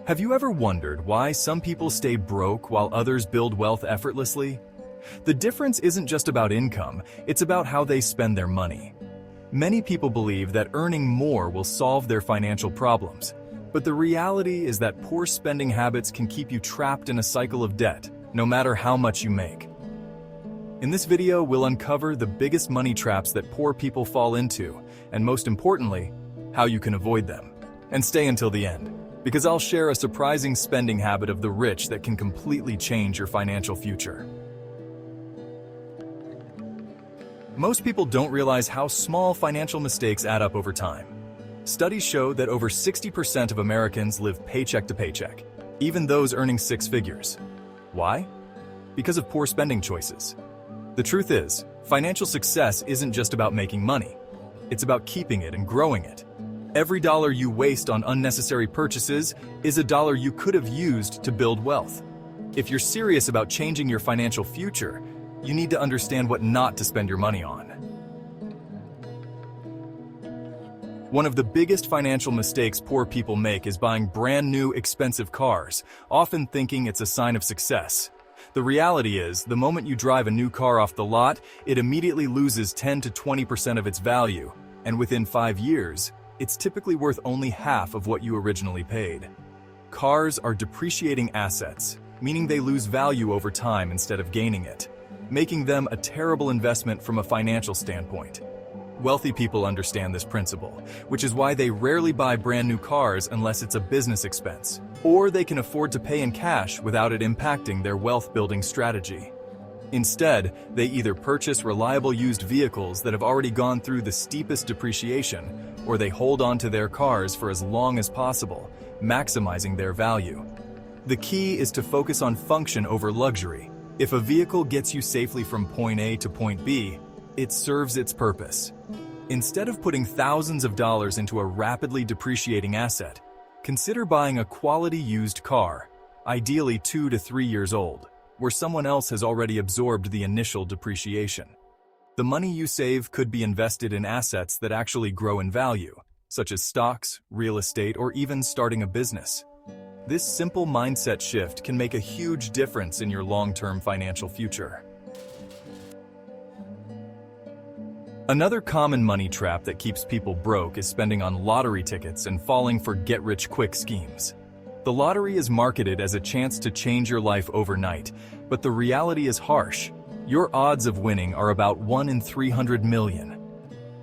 Have you ever wondered why some people stay broke while others build wealth effortlessly? The difference isn't just about income, it's about how they spend their money. Many people believe that earning more will solve their financial problems, but the reality is that poor spending habits can keep you trapped in a cycle of debt, no matter how much you make. In this video, we'll uncover the biggest money traps that poor people fall into, and most importantly, how you can avoid them. And stay until the end, because I'll share a surprising spending habit of the rich that can completely change your financial future. Most people don't realize how small financial mistakes add up over time. Studies show that over 60% of Americans live paycheck to paycheck, even those earning six figures. Why? Because of poor spending choices. The truth is, financial success isn't just about making money. It's about keeping it and growing it. Every dollar you waste on unnecessary purchases is a dollar you could have used to build wealth. If you're serious about changing your financial future, you need to understand what not to spend your money on. One of the biggest financial mistakes poor people make is buying brand new, expensive cars, often thinking it's a sign of success. The reality is, the moment you drive a new car off the lot, it immediately loses 10 to 20% of its value, and within 5 years, it's typically worth only half of what you originally paid. Cars are depreciating assets, meaning they lose value over time instead of gaining it, making them a terrible investment from a financial standpoint. Wealthy people understand this principle, which is why they rarely buy brand new cars unless it's a business expense, or they can afford to pay in cash without it impacting their wealth-building strategy. Instead, they either purchase reliable used vehicles that have already gone through the steepest depreciation, or they hold on to their cars for as long as possible, maximizing their value. The key is to focus on function over luxury. If a vehicle gets you safely from point A to point B, it serves its purpose. Instead of putting thousands of dollars into a rapidly depreciating asset, consider buying a quality used car, ideally 2 to 3 years old, where someone else has already absorbed the initial depreciation. The money you save could be invested in assets that actually grow in value, such as stocks, real estate, or even starting a business. This simple mindset shift can make a huge difference in your long-term financial future. Another common money trap that keeps people broke is spending on lottery tickets and falling for get-rich-quick schemes. The lottery is marketed as a chance to change your life overnight, but the reality is harsh. Your odds of winning are about 1 in 300 million.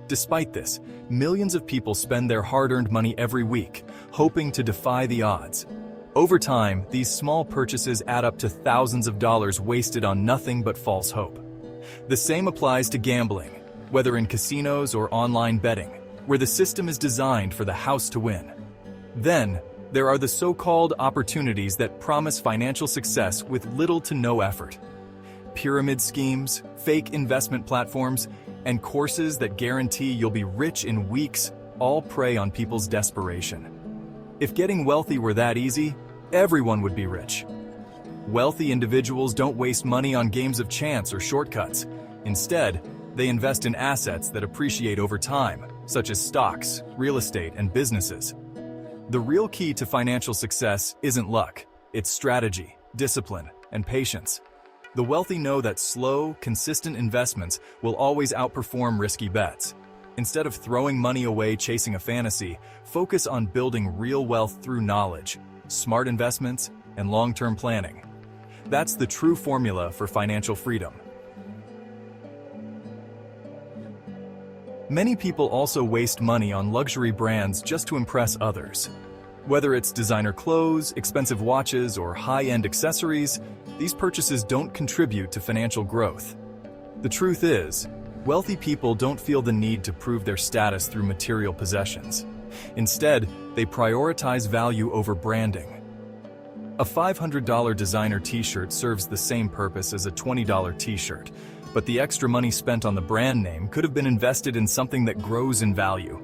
Despite this, millions of people spend their hard-earned money every week, hoping to defy the odds. Over time, these small purchases add up to thousands of dollars wasted on nothing but false hope. The same applies to gambling, whether in casinos or online betting, where the system is designed for the house to win. Then, there are the so-called opportunities that promise financial success with little to no effort. Pyramid schemes, fake investment platforms, and courses that guarantee you'll be rich in weeks all prey on people's desperation. If getting wealthy were that easy, everyone would be rich. Wealthy individuals don't waste money on games of chance or shortcuts. Instead, they invest in assets that appreciate over time, such as stocks, real estate, and businesses. The real key to financial success isn't luck, it's strategy, discipline, and patience. The wealthy know that slow, consistent investments will always outperform risky bets. Instead of throwing money away chasing a fantasy, focus on building real wealth through knowledge, smart investments, and long-term planning. That's the true formula for financial freedom. Many people also waste money on luxury brands just to impress others. Whether it's designer clothes, expensive watches, or high-end accessories, these purchases don't contribute to financial growth. The truth is, wealthy people don't feel the need to prove their status through material possessions. Instead, they prioritize value over branding. A $500 designer t-shirt serves the same purpose as a $20 t-shirt, but the extra money spent on the brand name could have been invested in something that grows in value.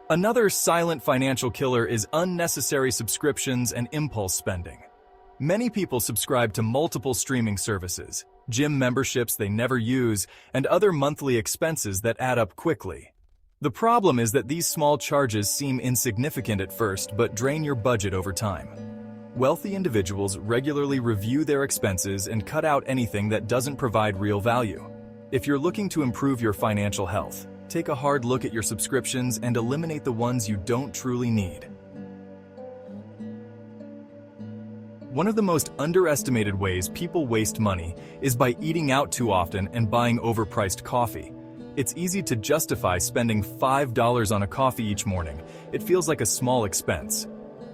Another silent financial killer is unnecessary subscriptions and impulse spending. Many people subscribe to multiple streaming services, gym memberships they never use, and other monthly expenses that add up quickly. The problem is that these small charges seem insignificant at first but drain your budget over time. Wealthy individuals regularly review their expenses and cut out anything that doesn't provide real value. If you're looking to improve your financial health, take a hard look at your subscriptions and eliminate the ones you don't truly need. One of the most underestimated ways people waste money is by eating out too often and buying overpriced coffee. It's easy to justify spending $5 on a coffee each morning. It feels like a small expense.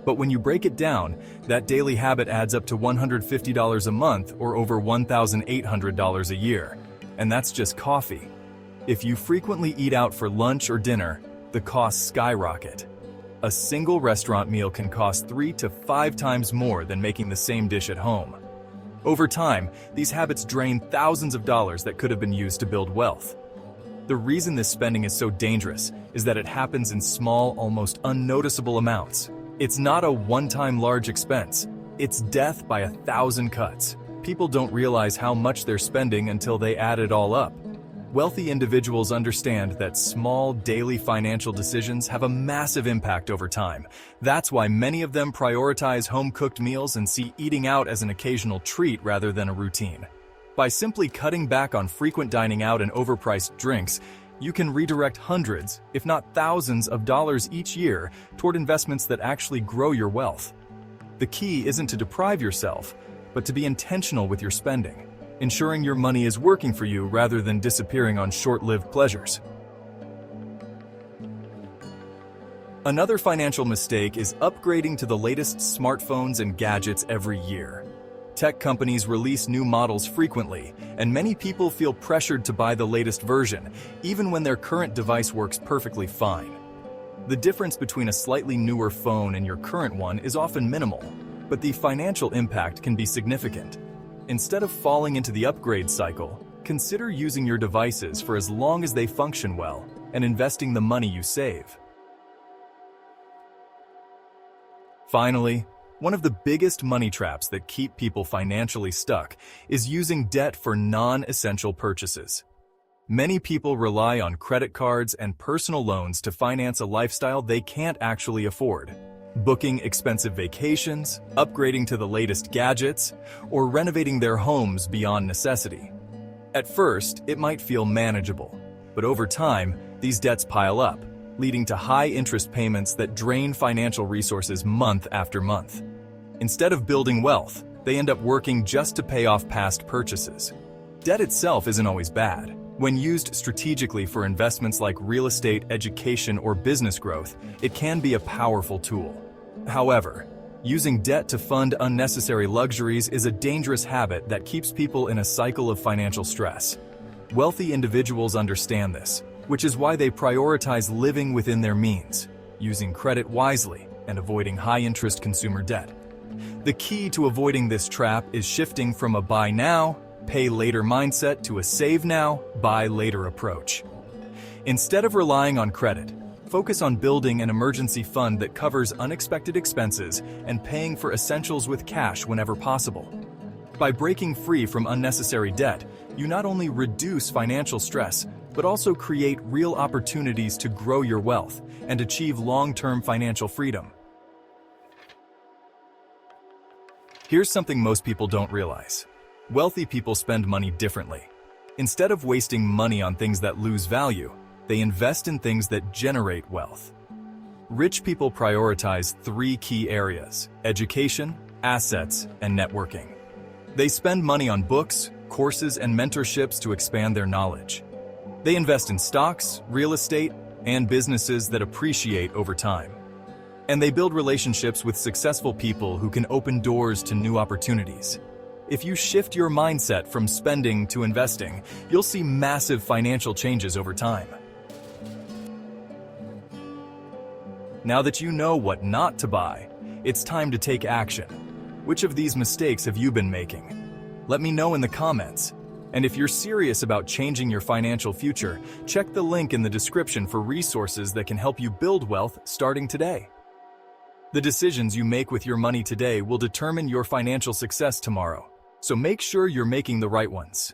But when you break it down, that daily habit adds up to $150 a month or over $1,800 a year. And that's just coffee. If you frequently eat out for lunch or dinner, the costs skyrocket. A single restaurant meal can cost 3 to 5 times more than making the same dish at home. Over time, these habits drain thousands of dollars that could have been used to build wealth. The reason this spending is so dangerous is that it happens in small, almost unnoticeable amounts. It's not a one-time large expense. It's death by 1,000 cuts. People don't realize how much they're spending until they add it all up. Wealthy individuals understand that small daily financial decisions have a massive impact over time. That's why many of them prioritize home-cooked meals and see eating out as an occasional treat rather than a routine. By simply cutting back on frequent dining out and overpriced drinks, you can redirect hundreds, if not thousands, of dollars each year toward investments that actually grow your wealth. The key isn't to deprive yourself, but to be intentional with your spending, ensuring your money is working for you rather than disappearing on short-lived pleasures. Another financial mistake is upgrading to the latest smartphones and gadgets every year. Tech companies release new models frequently, and many people feel pressured to buy the latest version, even when their current device works perfectly fine. The difference between a slightly newer phone and your current one is often minimal, but the financial impact can be significant. Instead of falling into the upgrade cycle, consider using your devices for as long as they function well and investing the money you save. Finally, one of the biggest money traps that keep people financially stuck is using debt for non-essential purchases. Many people rely on credit cards and personal loans to finance a lifestyle they can't actually afford. Booking expensive vacations, upgrading to the latest gadgets, or renovating their homes beyond necessity. At first, it might feel manageable, but over time, these debts pile up, leading to high interest payments that drain financial resources month after month. Instead of building wealth, they end up working just to pay off past purchases. Debt itself isn't always bad. When used strategically for investments like real estate, education, or business growth, it can be a powerful tool. However, using debt to fund unnecessary luxuries is a dangerous habit that keeps people in a cycle of financial stress. Wealthy individuals understand this, which is why they prioritize living within their means, using credit wisely, and avoiding high-interest consumer debt. The key to avoiding this trap is shifting from a buy now, pay later mindset to a save now, buy later approach. Instead of relying on credit, focus on building an emergency fund that covers unexpected expenses and paying for essentials with cash whenever possible. By breaking free from unnecessary debt, you not only reduce financial stress, but also create real opportunities to grow your wealth and achieve long-term financial freedom. Here's something most people don't realize. Wealthy people spend money differently. Instead of wasting money on things that lose value, they invest in things that generate wealth. Rich people prioritize 3 key areas: education, assets, and networking. They spend money on books, courses, and mentorships to expand their knowledge. They invest in stocks, real estate, and businesses that appreciate over time. And they build relationships with successful people who can open doors to new opportunities. If you shift your mindset from spending to investing, you'll see massive financial changes over time. Now that you know what not to buy, it's time to take action. Which of these mistakes have you been making? Let me know in the comments. And if you're serious about changing your financial future, check the link in the description for resources that can help you build wealth starting today. The decisions you make with your money today will determine your financial success tomorrow, so make sure you're making the right ones.